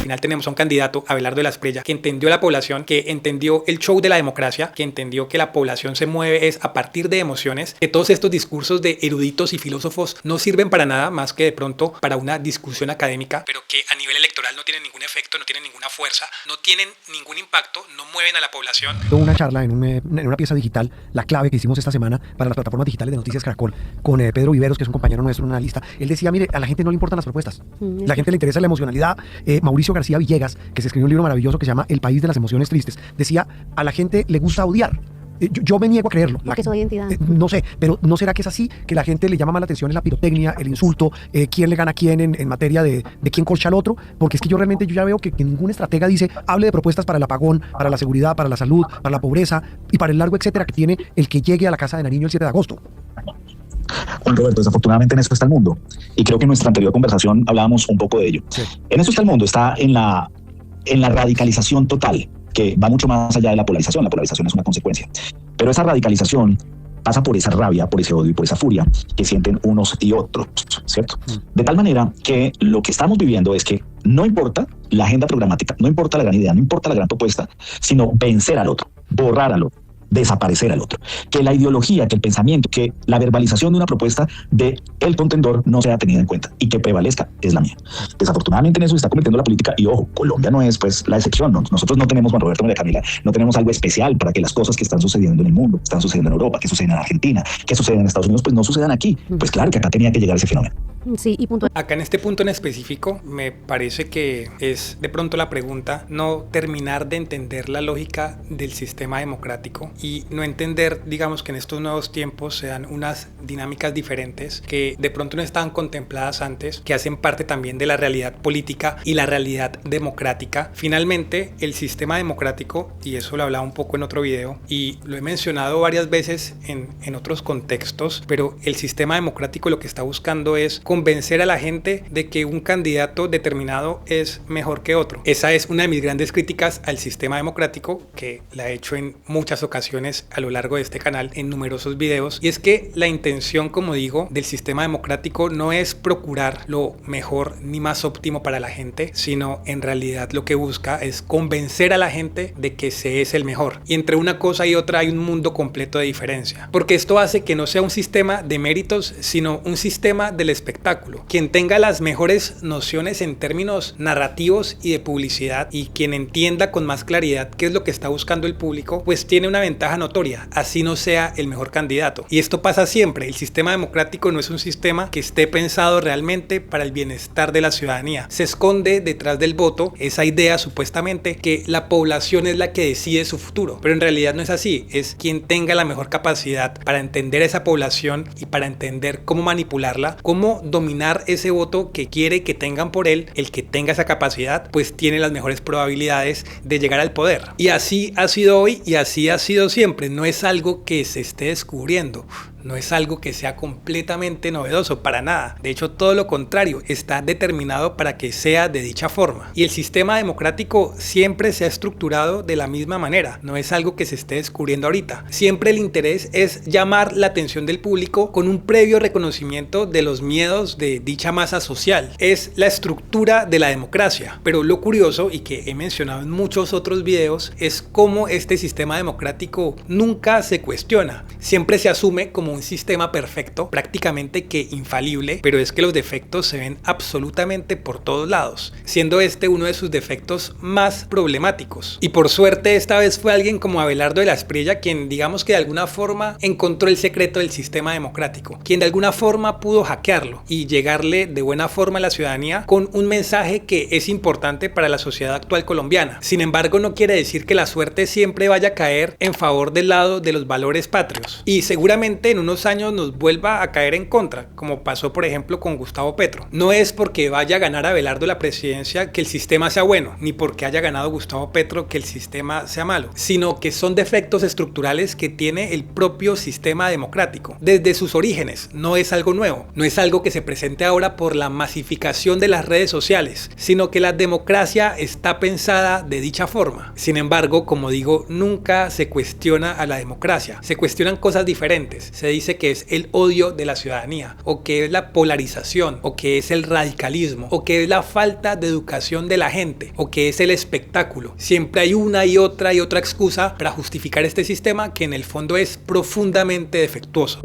final tenemos a un candidato, Abelardo de la Espriella, que entendió la población, que entendió el show de la democracia, que entendió que la población se mueve es a partir de emociones, que todos estos discursos de eruditos y filósofos no sirven para nada más que de pronto para una discusión académica, pero que a nivel electoral no tienen ningún efecto, no tienen ninguna fuerza, no tienen ningún impacto, no mueven a la población. Una charla en una pieza digital, la clave que hicimos esta semana para las plataformas digitales de Noticias Caracol, con Pedro Viveros, que es un compañero nuestro, un analista. Él decía, mire, a la gente no le importan las propuestas, la gente le interesa la emocionalidad. Mauricio García Villegas, que se escribió un libro maravilloso que se llama El país de las emociones tristes, decía, a la gente le gusta odiar. Yo me niego a creerlo. Porque su identidad. No sé, pero ¿no será que es así? Que la gente le llama más la atención es la pirotecnia, el insulto, quién le gana a quién en materia de quién colcha al otro, porque es que yo ya veo que ningún estratega dice, hable de propuestas para el apagón, para la seguridad, para la salud, para la pobreza y para el largo etcétera que tiene el que llegue a la casa de Nariño el 7 de agosto. Juan Roberto, desafortunadamente en eso está el mundo. Y creo que en nuestra anterior conversación hablábamos un poco de ello. Sí. En eso está el mundo, está en la radicalización total, que va mucho más allá de la polarización. La polarización es una consecuencia. Pero esa radicalización pasa por esa rabia, por ese odio y por esa furia que sienten unos y otros, ¿cierto? De tal manera que lo que estamos viviendo es que no importa la agenda programática, no importa la gran idea, no importa la gran propuesta, sino vencer al otro, borrar al otro, desaparecer al otro. Que la ideología, que el pensamiento, que la verbalización de una propuesta de el contendor no sea tenida en cuenta y que prevalezca es la mía. Desafortunadamente en eso se está convirtiendo la política y ojo, Colombia no es pues la excepción. ¿No? Nosotros no tenemos, Juan Roberto, María Camila, no tenemos algo especial para que las cosas que están sucediendo en el mundo, que están sucediendo en Europa, que suceden en Argentina, que suceden en Estados Unidos, pues no sucedan aquí. Pues claro que acá tenía que llegar ese fenómeno. Sí, y punto. Acá en este punto en específico me parece que es de pronto la pregunta no terminar de entender la lógica del sistema democrático y no entender, digamos, que en estos nuevos tiempos se dan unas dinámicas diferentes que de pronto no estaban contempladas antes, que hacen parte también de la realidad política y la realidad democrática. Finalmente, el sistema democrático, y eso lo hablaba un poco en otro video y lo he mencionado varias veces en otros contextos, pero el sistema democrático lo que está buscando es convencer a la gente de que un candidato determinado es mejor que otro. Esa es una de mis grandes críticas al sistema democrático, que la he hecho en muchas ocasiones a lo largo de este canal en numerosos videos, y es que la intención, como digo, del sistema democrático no es procurar lo mejor ni más óptimo para la gente, sino en realidad lo que busca es convencer a la gente de que se es el mejor. Y entre una cosa y otra hay un mundo completo de diferencia, porque esto hace que no sea un sistema de méritos, sino un sistema del espectáculo. Quien tenga las mejores nociones en términos narrativos y de publicidad y quien entienda con más claridad qué es lo que está buscando el público, pues tiene una ventaja notoria, así no sea el mejor candidato. Y esto pasa siempre. El sistema democrático no es un sistema que esté pensado realmente para el bienestar de la ciudadanía. Se esconde detrás del voto esa idea supuestamente que la población es la que decide su futuro, pero en realidad no es así. Es quien tenga la mejor capacidad para entender a esa población y para entender cómo manipularla, cómo dominar ese voto que quiere que tengan por él. El que tenga esa capacidad pues tiene las mejores probabilidades de llegar al poder. Y así ha sido hoy y así ha sido siempre. No es algo que se esté descubriendo. No es algo que sea completamente novedoso, para nada. De hecho, todo lo contrario, está determinado para que sea de dicha forma. Y el sistema democrático siempre se ha estructurado de la misma manera. No es algo que se esté descubriendo ahorita. Siempre el interés es llamar la atención del público con un previo reconocimiento de los miedos de dicha masa social. Es la estructura de la democracia. Pero lo curioso, y que he mencionado en muchos otros videos, es cómo este sistema democrático nunca se cuestiona. Siempre se asume como un sistema perfecto, prácticamente que infalible, pero es que los defectos se ven absolutamente por todos lados, siendo este uno de sus defectos más problemáticos. Y por suerte esta vez fue alguien como Abelardo de la Espriella quien, digamos que de alguna forma encontró el secreto del sistema democrático, quien de alguna forma pudo hackearlo y llegarle de buena forma a la ciudadanía con un mensaje que es importante para la sociedad actual colombiana. Sin embargo, no quiere decir que la suerte siempre vaya a caer en favor del lado de los valores patrios, y seguramente en unos años nos vuelva a caer en contra, como pasó por ejemplo con Gustavo Petro. No es porque vaya a ganar Abelardo la presidencia que el sistema sea bueno, ni porque haya ganado Gustavo Petro que el sistema sea malo, sino que son defectos estructurales que tiene el propio sistema democrático desde sus orígenes. No es algo nuevo, no es algo que se presente ahora por la masificación de las redes sociales, sino que la democracia está pensada de dicha forma. Sin embargo, como digo, nunca se cuestiona a la democracia, se cuestionan cosas diferentes, se usted dice que es el odio de la ciudadanía, o que es la polarización, o que es el radicalismo, o que es la falta de educación de la gente, o que es el espectáculo. Siempre hay una y otra excusa para justificar este sistema que en el fondo es profundamente defectuoso.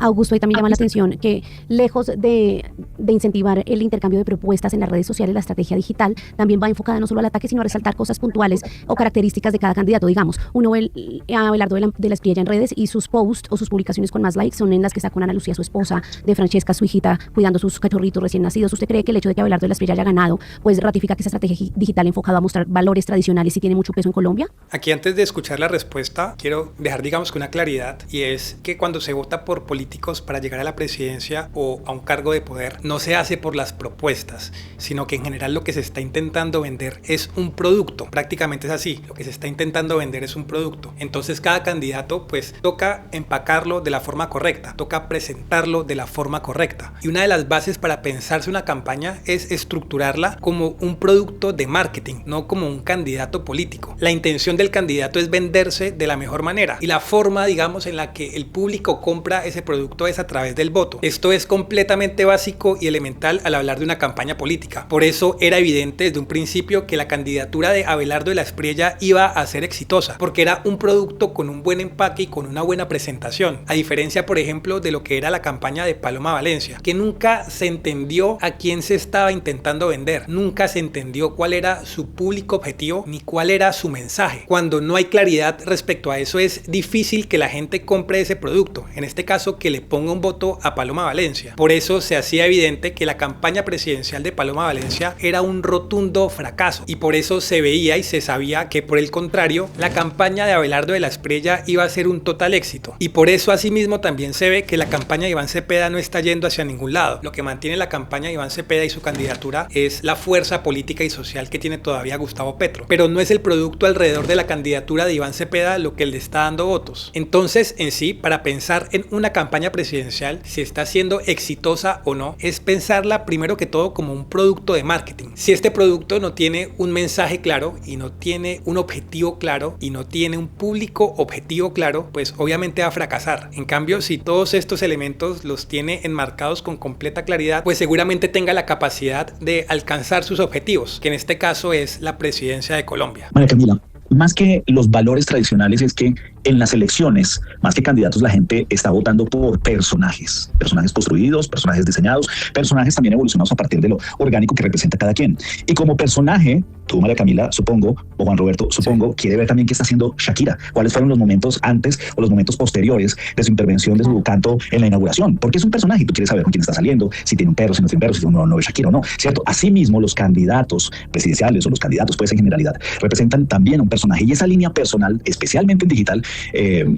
Augusto, y también llama la atención que lejos de incentivar el intercambio de propuestas en las redes sociales, la estrategia digital también va enfocada no solo al ataque, sino a resaltar cosas puntuales o características de cada candidato. Digamos, uno ve a Abelardo de la Espriella en redes y sus posts o sus publicaciones con más likes son en las que saca Ana Lucía, su esposa, de Francesca, su hijita, cuidando sus cachorritos recién nacidos. ¿Usted cree que el hecho de que Abelardo de la Espriella haya ganado, pues ratifica que esa estrategia digital enfocada a mostrar valores tradicionales sí tiene mucho peso en Colombia? Aquí, antes de escuchar la respuesta, quiero dejar, digamos, que una claridad, y es que cuando se vota por políticos para llegar a la presidencia o a un cargo de poder, no se hace por las propuestas, sino que en general lo que se está intentando vender es un producto. Prácticamente es así, lo que se está intentando vender es un producto. Entonces cada candidato pues toca empacarlo de la forma correcta, toca presentarlo de la forma correcta. Y una de las bases para pensarse una campaña es estructurarla como un producto de marketing, no como un candidato político. La intención del candidato es venderse de la mejor manera, y la forma, digamos, en la que el público compra ese producto es a través del voto. Esto es completamente básico y elemental al hablar de una campaña política. Por eso era evidente desde un principio que la candidatura de Abelardo de la Espriella iba a ser exitosa, porque era un producto con un buen empaque y con una buena presentación, a diferencia, por ejemplo, de lo que era la campaña de Paloma Valencia, que nunca se entendió a quién se estaba intentando vender, nunca se entendió cuál era su público objetivo ni cuál era su mensaje. Cuando no hay claridad respecto a eso, es difícil que la gente compre ese producto, en este caso que le ponga un voto a Paloma Valencia. Por eso se hacía evidente que la campaña presidencial de Paloma Valencia era un rotundo fracaso, y por eso se veía y se sabía que, por el contrario, la campaña de Abelardo de la Espriella iba a ser un total éxito. Y por eso asimismo también se ve que la campaña de Iván Cepeda no está yendo hacia ningún lado. Lo que mantiene la campaña de Iván Cepeda y su candidatura es la fuerza política y social que tiene todavía Gustavo Petro, pero no es el producto alrededor de la candidatura de Iván Cepeda lo que le está dando votos. Entonces, en sí, para pensar en una campaña presidencial, si está siendo exitosa o no, es pensarla primero que todo como un producto de marketing. Si este producto no tiene un mensaje claro y no tiene un objetivo claro y no tiene un público objetivo claro, pues obviamente va a fracasar. En cambio, si todos estos elementos los tiene enmarcados con completa claridad, pues seguramente tenga la capacidad de alcanzar sus objetivos, que en este caso es la presidencia de Colombia. María Camila, más que los valores tradicionales, es que en las elecciones, más que candidatos, la gente está votando por personajes construidos, personajes diseñados, personajes también evolucionados a partir de lo orgánico que representa cada quien. Y como personaje, tú, María Camila, supongo, o Juan Roberto, supongo, sí, quiere ver también qué está haciendo Shakira, cuáles fueron los momentos antes o los momentos posteriores de su intervención, de su canto en la inauguración, porque es un personaje y tú quieres saber con quién está saliendo, si tiene un perro, si no tiene perro, si tiene un nuevo Shakira o no, ¿cierto? Asimismo, los candidatos presidenciales o los candidatos, pues en generalidad, representan también a un personaje, y esa línea personal, especialmente en digital,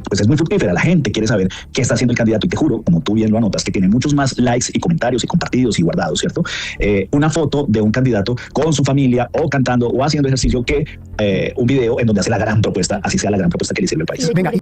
pues es muy fructífera. La gente quiere saber qué está haciendo el candidato, y te juro, como tú bien lo anotas, que tiene muchos más likes y comentarios y compartidos y guardados, ¿cierto? Una foto de un candidato con su familia o cantando o haciendo ejercicio que un video en donde hace la gran propuesta, así sea la gran propuesta que le sirve al país. Venga.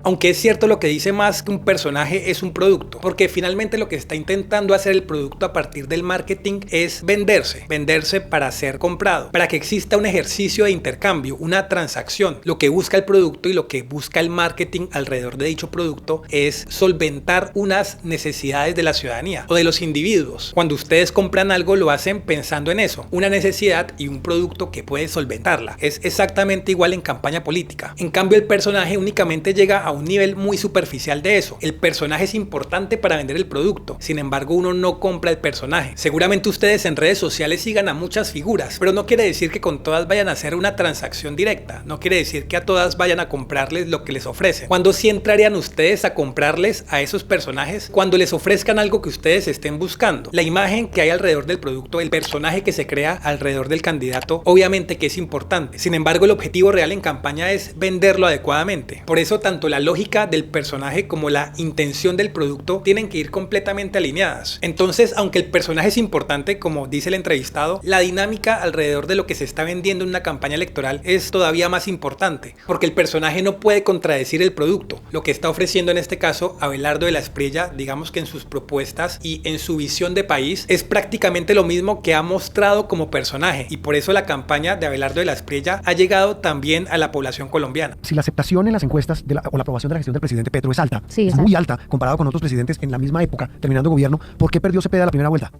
Aunque es cierto lo que dice, más que un personaje es un producto, porque finalmente lo que está intentando hacer el producto a partir del marketing es venderse para ser comprado, para que exista un ejercicio de intercambio, una transacción. Lo que busca el producto y lo que busca el marketing alrededor de dicho producto es solventar unas necesidades de la ciudadanía o de los individuos. Cuando ustedes compran algo, lo hacen pensando en eso, una necesidad y un producto que puede solventarla. Es exactamente igual en campaña política. En cambio, el personaje únicamente llega a un nivel muy superficial de eso. El personaje es importante para vender el producto, sin embargo uno no compra el personaje. Seguramente ustedes en redes sociales sigan a muchas figuras, pero no quiere decir que con todas vayan a hacer una transacción directa, no quiere decir que a todas vayan a comprarles lo que les ofrecen. ¿Cuándo sí entrarían ustedes a comprarles a esos personajes? Cuando les ofrezcan algo que ustedes estén buscando. La imagen que hay alrededor del producto, el personaje que se crea alrededor del candidato, obviamente que es importante. Sin embargo, el objetivo real en campaña es venderlo adecuadamente. Por eso tanto la lógica del personaje como la intención del producto tienen que ir completamente alineadas. Entonces, aunque el personaje es importante, como dice el entrevistado, la dinámica alrededor de lo que se está vendiendo en una campaña electoral es todavía más importante, porque el personaje no puede contradecir el producto. Lo que está ofreciendo en este caso Abelardo de la Espriella, digamos que en sus propuestas y en su visión de país, es prácticamente lo mismo que ha mostrado como personaje, y por eso la campaña de Abelardo de la Espriella ha llegado también a la población colombiana. Si la aceptación en las encuestas o la aprobación de la gestión del presidente Petro es alta, Sí, es muy alta comparado con otros presidentes en la misma época, terminando gobierno. ¿Por qué perdió Cepeda la primera vuelta?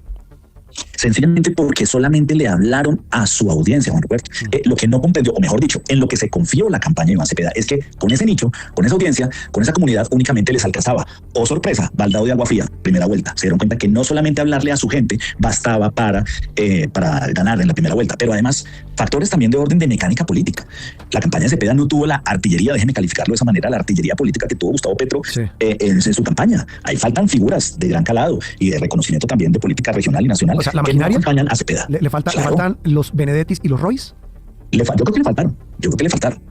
Sencillamente porque solamente le hablaron a su audiencia, Juan Roberto. Lo que no comprendió, o mejor dicho, en lo que se confió la campaña de Iván Cepeda, es que con ese nicho, con esa audiencia, con esa comunidad, únicamente les alcanzaba. Oh, sorpresa, baldado de agua fría, primera vuelta. Se dieron cuenta que no solamente hablarle a su gente bastaba para ganar en la primera vuelta, pero además factores también de orden de mecánica política. La campaña de Cepeda no tuvo la artillería, déjeme calificarlo de esa manera, la artillería política que tuvo Gustavo Petro en su campaña. Ahí faltan figuras de gran calado y de reconocimiento también de política regional y nacional. O sea, la que maquinaria, no acompañan a Cepeda. ¿Le faltan los Benedettis y los Royce? Yo creo que le faltaron.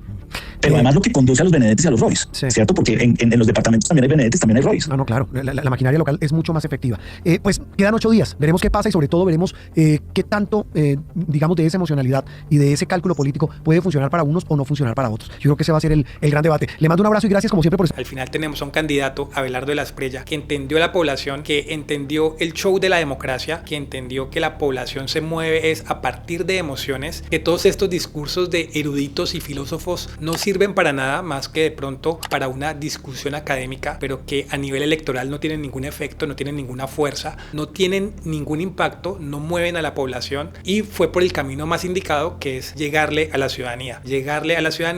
Pero además lo que conduce a los Benedettis y a los Royce, ¿cierto? Porque en los departamentos también hay Benedettis, también hay Royce. No, claro. La maquinaria local es mucho más efectiva. Pues quedan 8 días. Veremos qué pasa y sobre todo veremos qué tanto, digamos, de esa emocionalidad y de ese cálculo político puede funcionar para unos o no funcionar para otros. Yo creo que ese va a ser el gran debate. Le mando un abrazo y gracias como siempre por estar. Al final tenemos a un candidato, Abelardo de la Espriella, que entendió la población, que entendió el show de la democracia, que entendió que la población se mueve es a partir de emociones, que todos estos discursos de eruditos y filósofos no sirven para nada más que de pronto para una discusión académica, pero que a nivel electoral no tienen ningún efecto, no tienen ninguna fuerza, no tienen ningún impacto, no mueven a la población, y fue por el camino más indicado, que es llegarle a la ciudadanía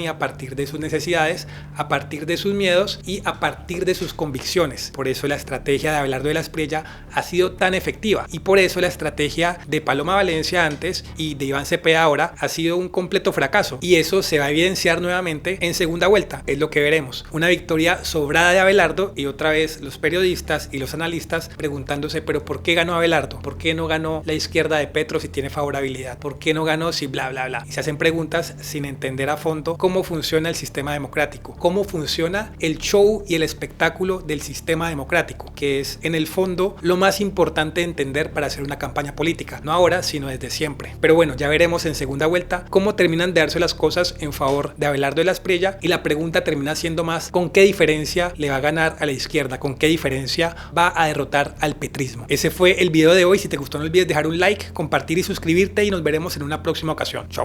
a partir de sus necesidades, a partir de sus miedos y a partir de sus convicciones. Por eso la estrategia de Abelardo de la Espriella ha sido tan efectiva, y por eso la estrategia de Paloma Valencia antes y de Iván Cepeda ahora ha sido un completo fracaso, y eso se va a evidenciar nuevamente en segunda vuelta. Es lo que veremos, una victoria sobrada de Abelardo, y otra vez los periodistas y los analistas preguntándose, pero ¿por qué ganó Abelardo? ¿Por qué no ganó la izquierda de Petro si tiene favorabilidad? ¿Por qué no ganó si bla bla bla? Y se hacen preguntas sin entender a fondo cómo funciona el sistema democrático, cómo funciona el show y el espectáculo del sistema democrático, que es en el fondo lo más importante de entender para hacer una campaña política, no ahora sino desde siempre. Pero bueno, ya veremos en segunda vuelta cómo terminan de darse las cosas en favor de Abelardo de la Espriella, y la pregunta termina siendo más ¿con qué diferencia le va a ganar a la izquierda? ¿Con qué diferencia va a derrotar al petrismo? Ese fue el video de hoy. Si te gustó no olvides dejar un like, compartir y suscribirte, y nos veremos en una próxima ocasión. Chau.